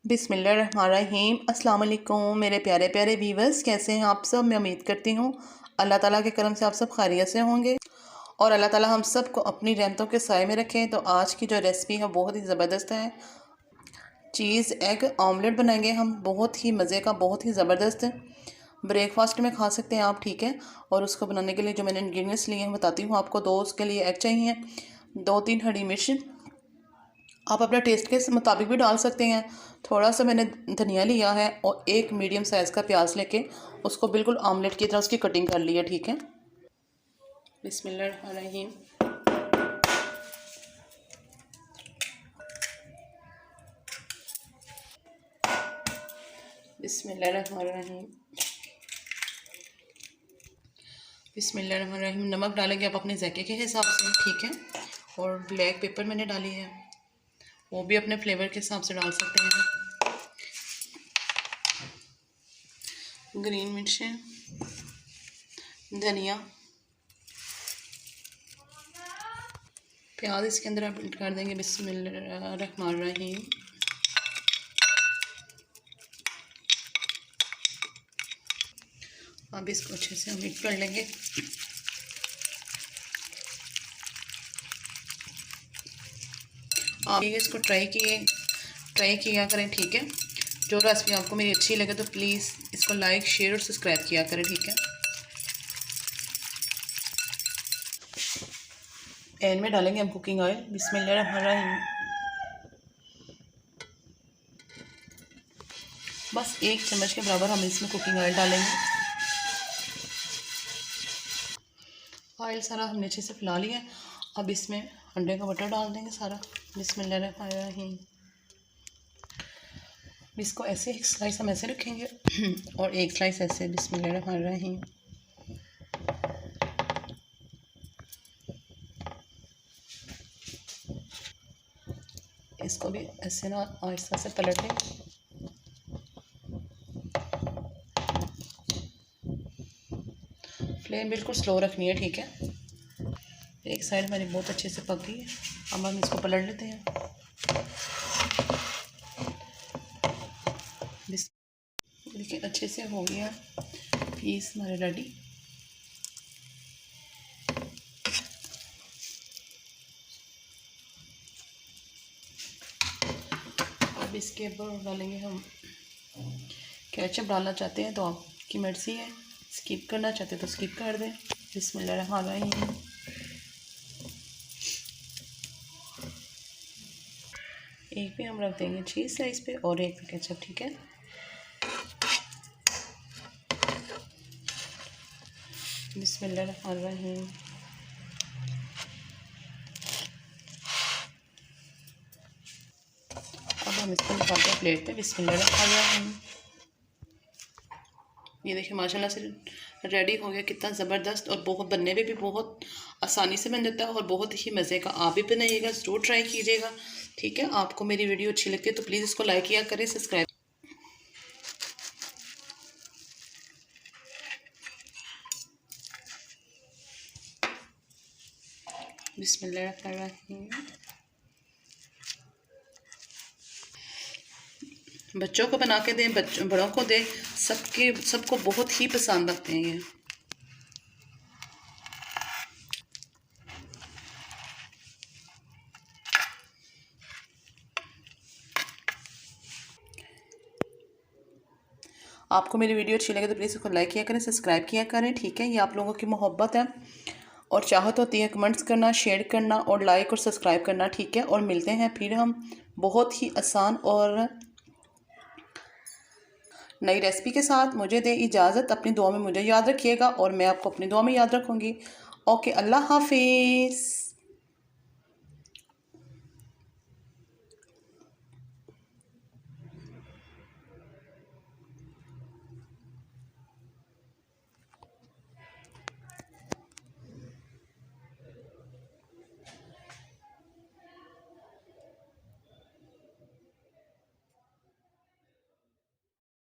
बिस्मिल्लाहिर्रहमानिर्रहीम। अस्सलाम वालेकुम मेरे प्यारे प्यारे व्यूवर्स, कैसे हैं आप सब। मैं उम्मीद करती हूँ अल्लाह ताला के करम से आप सब खैरियत से होंगे और अल्लाह ताला हम सब को अपनी रहमतों के साए में रखें। तो आज की जो रेसिपी है बहुत ही ज़बरदस्त है। चीज़ एग ऑमलेट बनाएंगे हम, बहुत ही मज़े का, बहुत ही ज़बरदस्त। ब्रेकफास्ट में खा सकते हैं आप, ठीक है। और उसको बनाने के लिए जो मैंने इंग्रेडिएंट्स लिए हैं बताती हूँ आपको। दो उसके लिए एग चाहिए, 2-3 हरी मिर्च, आप अपने टेस्ट के मुताबिक भी डाल सकते हैं। थोड़ा सा मैंने धनिया लिया है और एक मीडियम साइज़ का प्याज लेके उसको बिल्कुल आमलेट की तरह उसकी कटिंग कर ली है, ठीक है। बिस्मिल्लाहिर्रहमानिर्रहीम। बिस्मिल्लाहिर्रहमानिर्रहीम। बिस्मिल्लाहिर्रहमानिर्रहीम। नमक डालेंगे आप अपने जायके के हिसाब से, ठीक है। और ब्लैक पेपर मैंने डाली है, वो भी अपने फ्लेवर के हिसाब से डाल सकते हैं। ग्रीन मिर्चें, धनिया, प्याज इसके अंदर आप कर देंगे। बिस्मिल्लाहिर्रहमानिर्रहीम। अब इसको अच्छे से हम मिक्स कर लेंगे। आप इसको ट्राई किया करें, ठीक है। जो रेसिपी आपको मेरी अच्छी लगे तो प्लीज़ इसको लाइक, शेयर और सब्सक्राइब किया करें, ठीक है। एंड में डालेंगे हम कुकिंग ऑयल। बिस्मिल्लाहिर्रहमानिर्रहीम। बस 1 चम्मच के बराबर हम इसमें कुकिंग ऑयल डालेंगे। ऑयल सारा हमने अच्छे से फैला लिया। अब इसमें अंडे का बटर डाल देंगे सारा। बिस्मिल्लाहिर्रहमानिर्रहीम। इसको ऐसे एक स्लाइस हम ऐसे रखेंगे और एक स्लाइस ऐसे। बिस्मिल्लाहिर्रहमानिर्रहीम। इसको भी ऐसे ना आहिस्ता से पलटें। फ्लेम बिल्कुल स्लो रखनी है, ठीक है। एक साइड हमारी बहुत अच्छे से पक गई है, अब हम इसको पलट लेते हैं। देखिए अच्छे से हो गया पीस हमारे रेडी। अब इसके ऊपर डालेंगे हम केचप। डालना चाहते हैं तो आपकी मर्ज़ी है, स्किप करना चाहते हैं तो स्किप कर दें। बिस्मिल्लाहिर्रहमानिर्रहीम। एक पे हम रख देंगे चीज़ स्लाइस पे और एक पे केचप, ठीक है। बिस्मिल्लाहिर्रहमानिर्रहीम। अब हम इसको निकालते हैं प्लेट पे। बिस्मिल्लाहिर्रहमानिर्रहीम। ये देखिए माशाल्लाह से रेडी हो गया, कितना ज़बरदस्त। और बहुत बनने में भी बहुत आसानी से बन जाता है और बहुत ही मज़े का। आप भी बनाइएगा, ज़रूर ट्राई कीजिएगा, ठीक है। आपको मेरी वीडियो अच्छी लगती है तो प्लीज़ इसको लाइक किया करें, सब्सक्राइब। बिस्मिल्लाहिर्रहमानिर्रहीम। बच्चों को बना के दें, बड़ों को दें, सबको बहुत ही पसंद आते हैं ये। आपको मेरी वीडियो अच्छी लगे तो प्लीज़ इसको लाइक किया करें, सब्सक्राइब किया करें, ठीक है। ये आप लोगों की मोहब्बत है और चाहत होती है कमेंट्स करना, शेयर करना और लाइक और सब्सक्राइब करना, ठीक है। और मिलते हैं फिर हम बहुत ही आसान और नई रेसिपी के साथ। मुझे दे इजाज़त, अपनी दुआ में मुझे याद रखिएगा और मैं आपको अपनी दुआ में याद रखूँगी। ओके, अल्लाह हाफिज़।